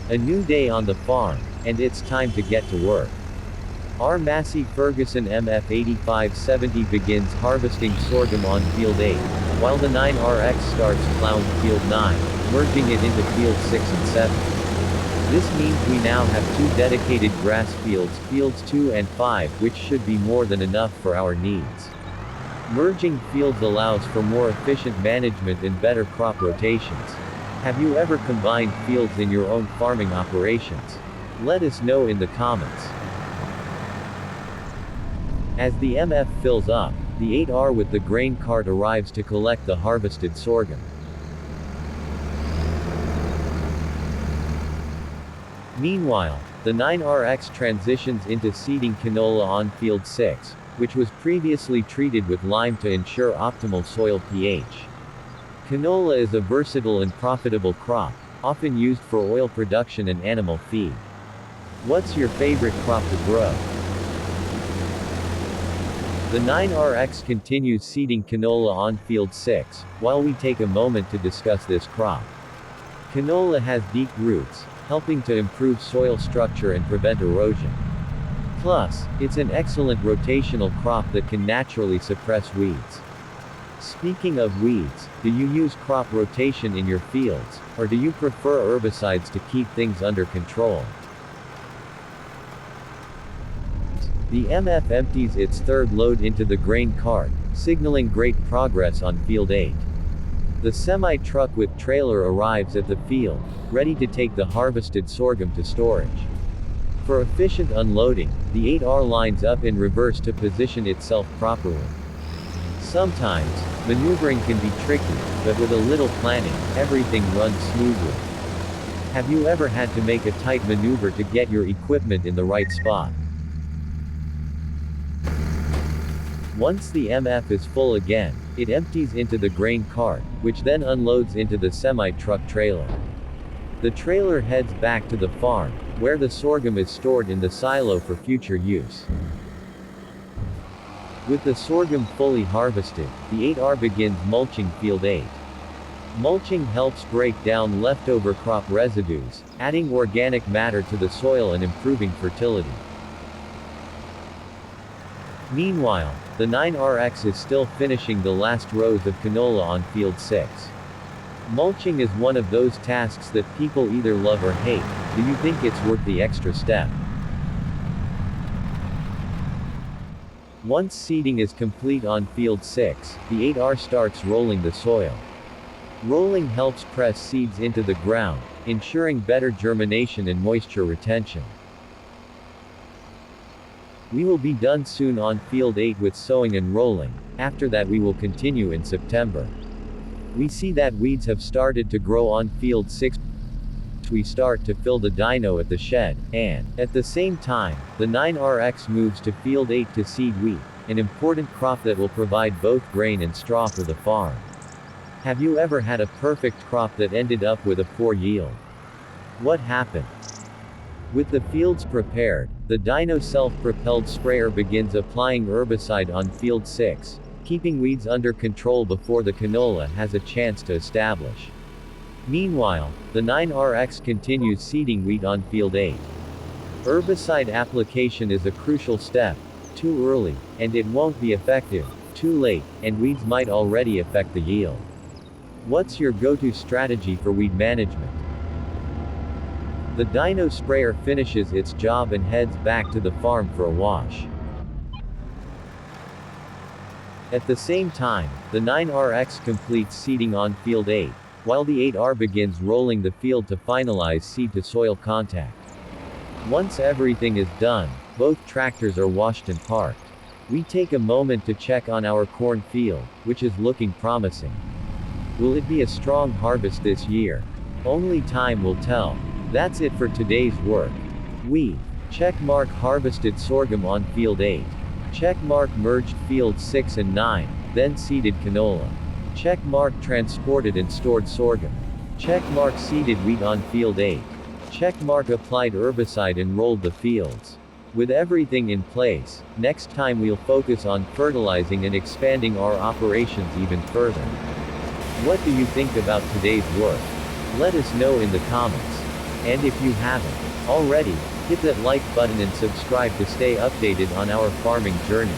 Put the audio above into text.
A new day on the farm, and it's time to get to work. Our Massey Ferguson MF8570 begins harvesting sorghum on field 8, while the 9RX starts plowing field 9, merging it into field 6 and 7. This means we now have two dedicated grass fields, fields 2 and 5, which should be more than enough for our needs. Merging fields allows for more efficient management and better crop rotations. Have you ever combined fields in your own farming operations? Let us know in the comments. As the MF fills up, the 8R with the grain cart arrives to collect the harvested sorghum. Meanwhile, the 9RX transitions into seeding canola on field 6, which was previously treated with lime to ensure optimal soil pH. Canola is a versatile and profitable crop, often used for oil production and animal feed. What's your favorite crop to grow? The 9RX continues seeding canola on field 6, while we take a moment to discuss this crop. Canola has deep roots, helping to improve soil structure and prevent erosion. Plus, it's an excellent rotational crop that can naturally suppress weeds. Speaking of weeds, do you use crop rotation in your fields, or do you prefer herbicides to keep things under control? The MF empties its third load into the grain cart, signaling great progress on field 8. The semi-truck with trailer arrives at the field, ready to take the harvested sorghum to storage. For efficient unloading, the 8R lines up in reverse to position itself properly. Sometimes, maneuvering can be tricky, but with a little planning, everything runs smoothly. Have you ever had to make a tight maneuver to get your equipment in the right spot? Once the MF is full again, it empties into the grain cart, which then unloads into the semi-truck trailer. The trailer heads back to the farm, where the sorghum is stored in the silo for future use. With the sorghum fully harvested, the 8R begins mulching field 8. Mulching helps break down leftover crop residues, adding organic matter to the soil and improving fertility. Meanwhile, the 9RX is still finishing the last rows of canola on field 6. Mulching is one of those tasks that people either love or hate. Do you think it's worth the extra step? Once seeding is complete on field 6, the 8R starts rolling the soil. Rolling helps press seeds into the ground, ensuring better germination and moisture retention. We will be done soon on field 8 with sowing and rolling. After that we will continue in September. We see that weeds have started to grow on field 6. We start to fill the dyno at the shed, and, at the same time, the 9RX moves to field 8 to seed wheat, an important crop that will provide both grain and straw for the farm. Have you ever had a perfect crop that ended up with a poor yield? What happened? With the fields prepared, the dyno self-propelled sprayer begins applying herbicide on field 6, keeping weeds under control before the canola has a chance to establish. Meanwhile, the 9RX continues seeding wheat on field 8. Herbicide application is a crucial step. Too early, and it won't be effective. Too late, and weeds might already affect the yield. What's your go-to strategy for weed management? The dyno sprayer finishes its job and heads back to the farm for a wash. At the same time, the 9RX completes seeding on field 8, while the 8R begins rolling the field to finalize seed-to-soil contact. Once everything is done, both tractors are washed and parked. We take a moment to check on our corn field, which is looking promising. Will it be a strong harvest this year? Only time will tell. That's it for today's work. We check mark harvested sorghum on field 8. Check mark merged fields 6 and 9, then seeded canola. Check mark transported and stored sorghum. Check mark seeded wheat on field 8. Check mark applied herbicide and rolled the fields. With everything in place, next time we'll focus on fertilizing and expanding our operations even further. What do you think about today's work? Let us know in the comments. And if you haven't already, hit that like button and subscribe to stay updated on our farming journey.